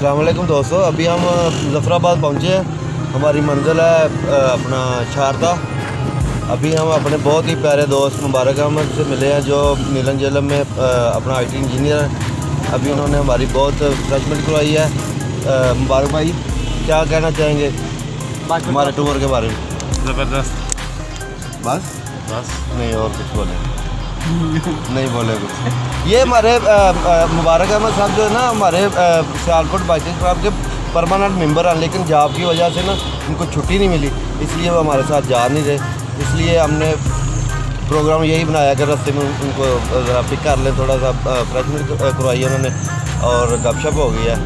अस्सलाम वालेकुम दोस्तों, अभी हम मुज़फ़्फ़राबाद पहुँचे हैं। हमारी मंजिल है अपना शारदा। अभी हम अपने बहुत ही प्यारे दोस्त मुबारक अहमद से मिले हैं, जो नीलम जेलम में अपना IT इंजीनियर है। अभी उन्होंने हमारी बहुत रिफ्रेशमेंट करवाई है। मुबारक भाई, क्या कहना चाहेंगे हमारे टूर के बारे में? ज़बरदस्त। बस नहीं और कुछ बोले? नहीं बोले कुछ। ये हमारे मुबारक अहमद साहब जो है ना, हमारे सियालकोट बाइकिंग क्लब के परमानेंट मेंबर हैं, लेकिन जॉब की वजह से ना उनको छुट्टी नहीं मिली, इसलिए वो हमारे साथ जा नहीं रहे। इसलिए हमने प्रोग्राम यही बनाया कि रास्ते में उनको ज़रा पिक कर लें, थोड़ा सा फ्रेशमेंट करवाई उन्होंने और गपशप हो गई है।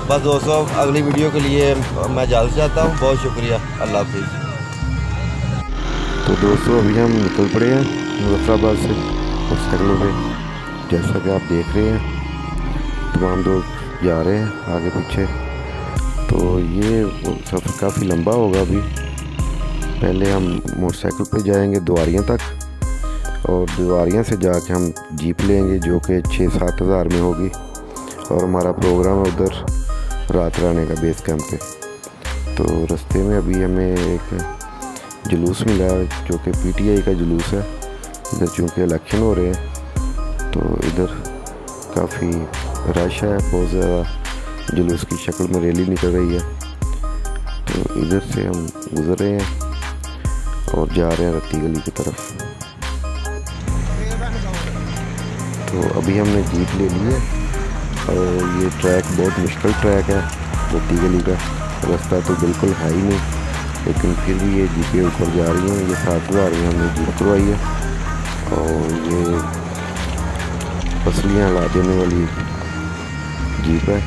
बस दोस्तों, अगली वीडियो के लिए मैं जल्द चाहता हूँ। बहुत शुक्रिया, अल्लाह हाफिज़। तो दोस्तों, अभी हम निकल पड़े हैं मुज़फ़्फ़राबाद से मोटरसाइकिलों पे। जैसा कि आप देख रहे हैं, तमाम दोस्त जा रहे हैं आगे पीछे। तो ये सफ़र काफ़ी लंबा होगा। अभी पहले हम मोटरसाइकिल पे जाएंगे द्वारियां तक, और द्वारियां से जाके हम जीप लेंगे जो कि 6-7 हज़ार में होगी, और हमारा प्रोग्राम है उधर रात रहने का बेस कैंप पे। तो रास्ते में अभी हमें एक जुलूस मिला है जो कि PTI का जुलूस है। इधर चूँकि इलेक्शन हो रहे हैं तो इधर काफ़ी रश है, बहुत ज़्यादा जुलूस की शक्ल में रैली निकल रही है। तो इधर से हम गुज़र रहे हैं और जा रहे हैं रत्ती गली की तरफ। तो अभी हमने जीप ले ली है, और ये ट्रैक बहुत मुश्किल ट्रैक है। रत्ती गली का रास्ता तो बिल्कुल है ही नहीं, लेकिन फिर भी ये जीपें ऊपर जा रही हैं। ये 7 हज़ार में हमने जीप करवाई है, और ये फसलियाँ ला देने वाली जीप है,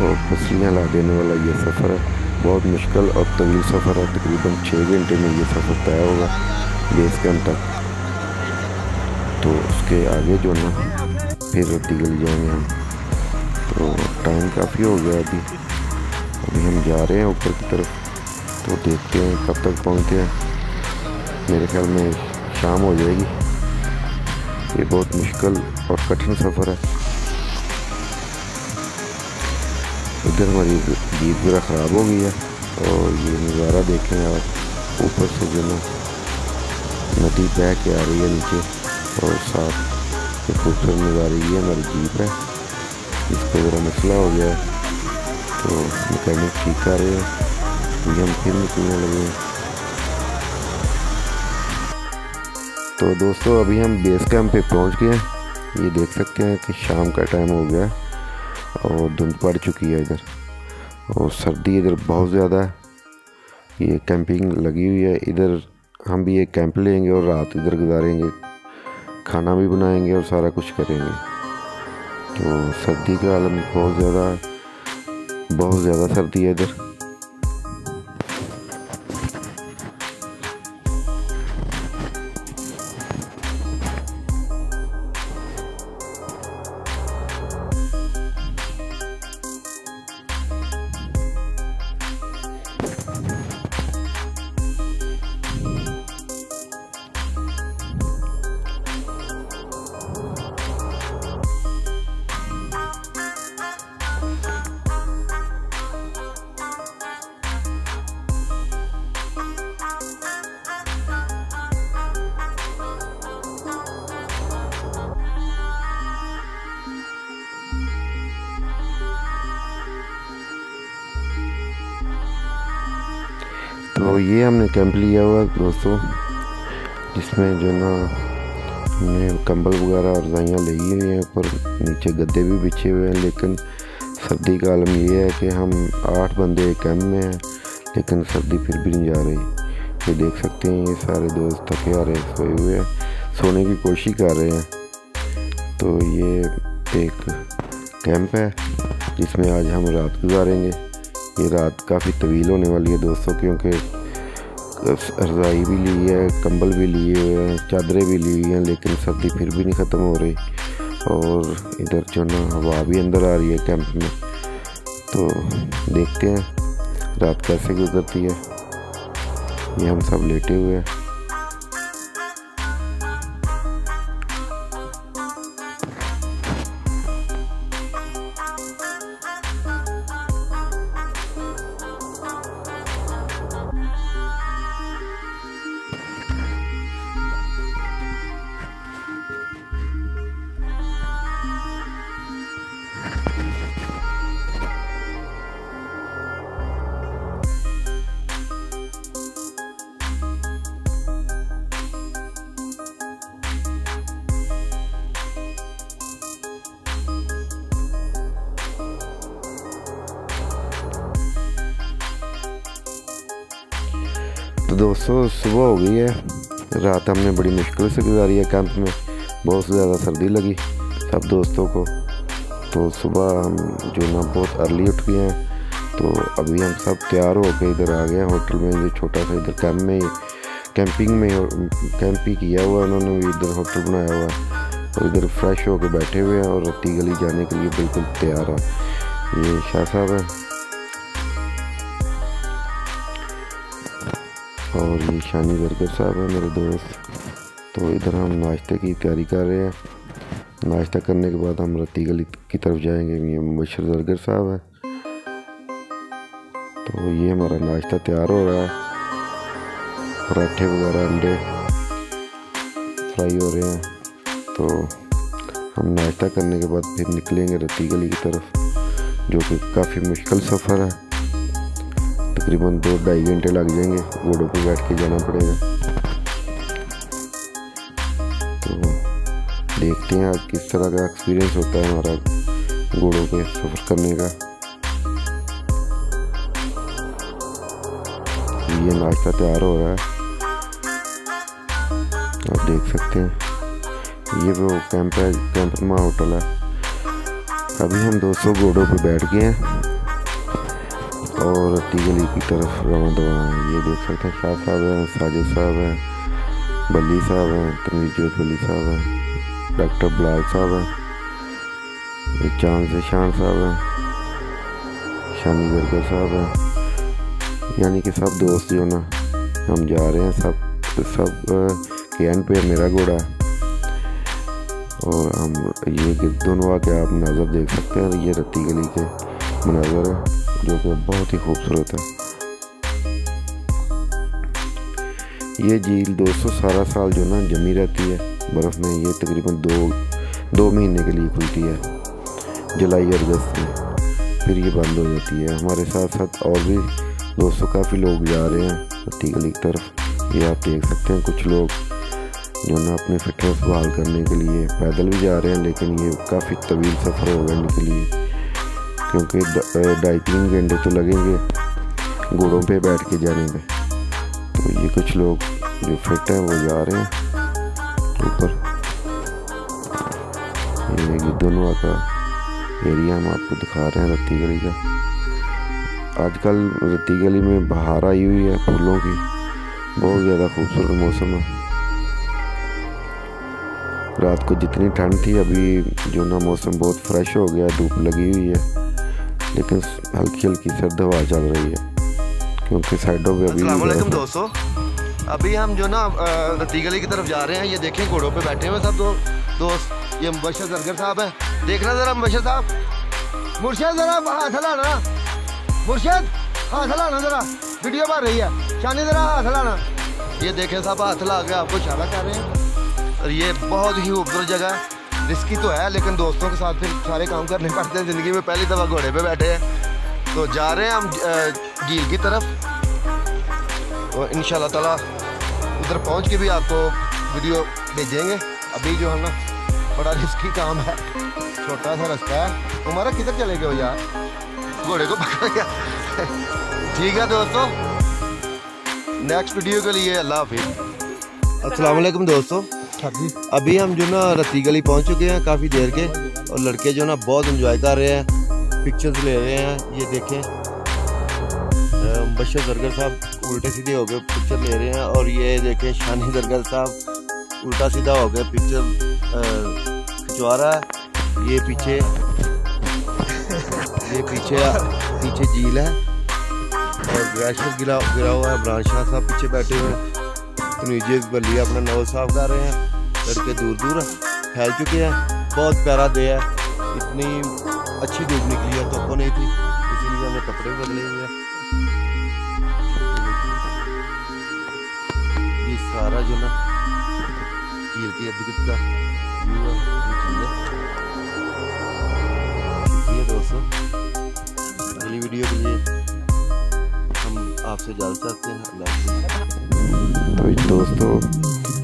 और फसलियाँ ला देने वाला ये सफ़र है। बहुत मुश्किल और तवील सफ़र है, तकरीबन 6 घंटे में ये सफ़र तय होगा बेस कैंप तक। तो उसके आगे जो ना फिर रत्ती गली जाएंगे हम। तो टाइम काफ़ी हो गया अभी हम जा रहे हैं ऊपर की तरफ। तो देखते हैं कब तक पहुँचते हैं। मेरे ख्याल में शाम हो जाएगी। ये बहुत मुश्किल और कठिन सफ़र है। इधर हमारी जीप ज़रा ख़राब हो गई है, और ये नज़ारा देखें आप, ऊपर से जो ना नदी बह के आ रही है नीचे, और साथ ये खूबसूरत नज़ारा। ये हमारी जीप है, इसका ज़रा मसला हो गया है, तो मैकेनिक ठीक कर रहे हैं। ये हम फिर निकलने लगे हैं। तो दोस्तों, अभी हम बेस कैंप पे पहुंच गए हैं। ये देख सकते हैं कि शाम का टाइम हो गया और धुंध पड़ चुकी है इधर, और सर्दी इधर बहुत ज़्यादा है। ये कैंपिंग लगी हुई है इधर। हम भी एक कैंप लेंगे और रात इधर गुजारेंगे, खाना भी बनाएंगे और सारा कुछ करेंगे। तो सर्दी का आलम बहुत ज़्यादा सर्दी है इधर। तो ये हमने कैंप लिया हुआ दोस्तों, जिसमें जो ना हमने कंबल वगैरह और रज़ाइयाँ ली हुई हैं, पर नीचे गद्दे भी बिछे हुए हैं। लेकिन सर्दी का आलम ये है कि हम 8 बंदे कैंप में हैं, लेकिन सर्दी फिर भी नहीं जा रही। ये देख सकते हैं, ये सारे दोस्त थके आ रहे हैं, सोए हुए हैं, सोने की कोशिश कर रहे हैं। तो ये एक कैंप है जिसमें आज हम रात गुजारेंगे। ये रात काफ़ी तवील होने वाली है दोस्तों, क्योंकि रज़ाई भी ली है, कंबल भी लिए हुए हैं, चादरें भी ली हुई हैं, लेकिन सर्दी फिर भी नहीं ख़त्म हो रही। और इधर जो ना हवा भी अंदर आ रही है कैंप में। तो देखते हैं रात कैसे गुजरती है। ये हम सब लेटे हुए हैं। तो दोस्तों सुबह हो गई है, रात हमने बड़ी मुश्किल से गुजारी है कैंप में, बहुत ज़्यादा सर्दी लगी सब दोस्तों को। तो सुबह हम जो ना बहुत अर्ली उठ गए हैं, तो अभी हम सब तैयार होकर इधर आ गए हैं होटल में। जो छोटा सा इधर कैंपिंग में कैंप ही किया हुआ है उन्होंने भी, इधर होटल बनाया हुआ है। तो इधर फ्रेश होकर बैठे हुए हैं और रत्ती गली जाने के लिए बिल्कुल तैयार है। ये शाह साहब है और ये शानी बर्गर साहब है मेरे दोस्त। तो इधर हम नाश्ते की तैयारी कर रहे हैं। नाश्ता करने के बाद हम रत्ती गली की तरफ जाएंगे। ये मुबशर बर्गर साहब है। तो ये हमारा नाश्ता तैयार हो रहा है, पराठे वगैरह अंडे फ्राई हो रहे हैं। तो हम नाश्ता करने के बाद फिर निकलेंगे रत्ती गली की तरफ, जो कि काफ़ी मुश्किल सफ़र है। तकरीबन 2-2.5 घंटे लग जाएंगे, घोड़ों पर बैठ के जाना पड़ेगा। तो देखते हैं आज किस तरह का एक्सपीरियंस होता है हमारा घोड़ों पे सफ़र करने का। ये नाश्ता तैयार हो रहा है, आप देख सकते हैं। ये वो कैंप है, कैंपमा होटल है। अभी हम 200 घोड़ों पे बैठ गए हैं और रत्ती गली की तरफ रवाना दवा हैं। ये देख सकते हैं, शाह साहब हैं, साजिद साहब हैं, बली साहब हैं, तनवीर बली साहब हैं, डॉक्टर बिलाल साहब हैं, ये चांद से शान साहब हैं, शानी बर्गर साहब हैं। यानी कि सब दोस्त जो ना हम जा रहे हैं, सब के एंड पे मेरा घोड़ा। और हम ये गिरदुनवा के आप नज़र देख सकते हैं। ये रत्ती गली के मनाज़र है जो कि बहुत ही खूबसूरत है। ये झील दोस्तों सारा साल जो ना जमी रहती है बर्फ़ में। ये तकरीबन दो महीने के लिए खुलती है, जुलाई और अगस्त में, फिर ये बंद हो जाती है। हमारे साथ साथ और भी दोस्तों काफ़ी लोग जा रहे हैं रत्ती गली की तरफ। ये आप देख सकते हैं, कुछ लोग जो ना अपनी फिटनेस बहाल करने के लिए पैदल भी जा रहे हैं, लेकिन ये काफ़ी तवील सफ़र होगा इनके लिए, क्योंकि 2.5-3 घंटे तो लगेंगे घोड़ों पे बैठ के जाने में। तो ये कुछ लोग जो फिट हैं वो जा रहे हैं ऊपर। ये गिरदुनवा का एरिया हम आपको दिखा रहे हैं रत्ती गली का। आजकल रत्ती गली में बहार आई हुई है फूलों की, बहुत ज़्यादा खूबसूरत मौसम है। रात को जितनी ठंड थी, अभी जो ना मौसम बहुत फ्रेश हो गया, धूप लगी हुई है, लेकिन हल्की हल्की सर्द हवा चल रही है क्योंकि साइडों पे अभी। अस्सलाम वालेकुम दोस्तों, अभी हम जो ना रत्ती गली की तरफ जा रहे हैं। ये देखें घोड़ों पे बैठे हुए सब दोस्त। ये मुबशर बर्गर साहब है, देखना ज़रा मुबशर साहब। मुर्शद ज़रा हाथ हिलाना, मुर्शद हाथ हिलाना ज़रा, वीडियो बन रही है। शानी ज़रा हाथ हिलाना। ये देखें साहब हाथ हिला के आपको इशारा कर रहे हैं। और ये बहुत ही खूबसूरत जगह है। रिस्की तो है, लेकिन दोस्तों के साथ फिर सारे काम करने पड़ते हैं। ज़िंदगी में पहली दफ़ा घोड़े पे बैठे हैं। तो जा रहे हैं हम झील की तरफ, और इंशाल्लाह ताला उधर पहुंच के भी आपको वीडियो भेजेंगे। अभी जो है ना बड़ा रिस्की काम है, छोटा सा रास्ता है। तुम्हारा किधर चले गए हो यार, घोड़े को पकड़ गया। ठीक है दोस्तों, नेक्स्ट वीडियो के लिए अल्लाह हाफिज़। अस्सलाम वालेकुम दोस्तों, अभी हम जो ना रत्ती गली पहुंच चुके हैं काफ़ी देर के, और लड़के जो ना बहुत एंजॉय कर रहे हैं, पिक्चर्स ले रहे हैं। ये देखें मुबशर बर्गर साहब उल्टे सीधे हो गए पिक्चर ले रहे हैं, और ये देखें शानी बर्गर साहब उल्टा सीधा हो गए पिक्चर खिंचवा रहा है। ये पीछे झील है और ग्रेशर गिरा हुआ है। इमरान शाह साहब पीछे बैठे हुए हैं, तनवीर बली अपना नवल साफ कर रहे हैं। लड़के दूर दूर फैल चुके हैं। बहुत प्यारा डे है, इतनी अच्छी धूप निकली है, तो नहीं थी, इसीलिए हमने कपड़े बदले हुए हैं। ये सारा जो ना झील के इर्द गिर्द का व्यू है। शुक्रिया दोस्तों, अगली वीडियो के लिए हम आपसे इजाज़त चाहते हैं। अल्लाह। तो दोस्तों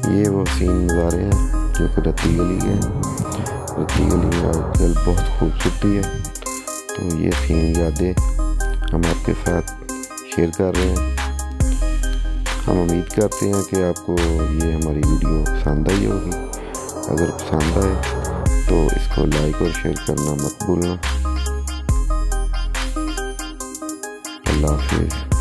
ये वो सीन नज़ारे हैं जो कि रत्ती गली के। रत्ती गली में आजकल बहुत खूबसूरती है, तो ये सीन यादें हम आपके साथ शेयर कर रहे हैं। हम उम्मीद करते हैं कि आपको ये हमारी वीडियो पसंद आई होगी। अगर पसंद आए तो इसको लाइक और शेयर करना मत भूलना। अल्लाह हाफिज़।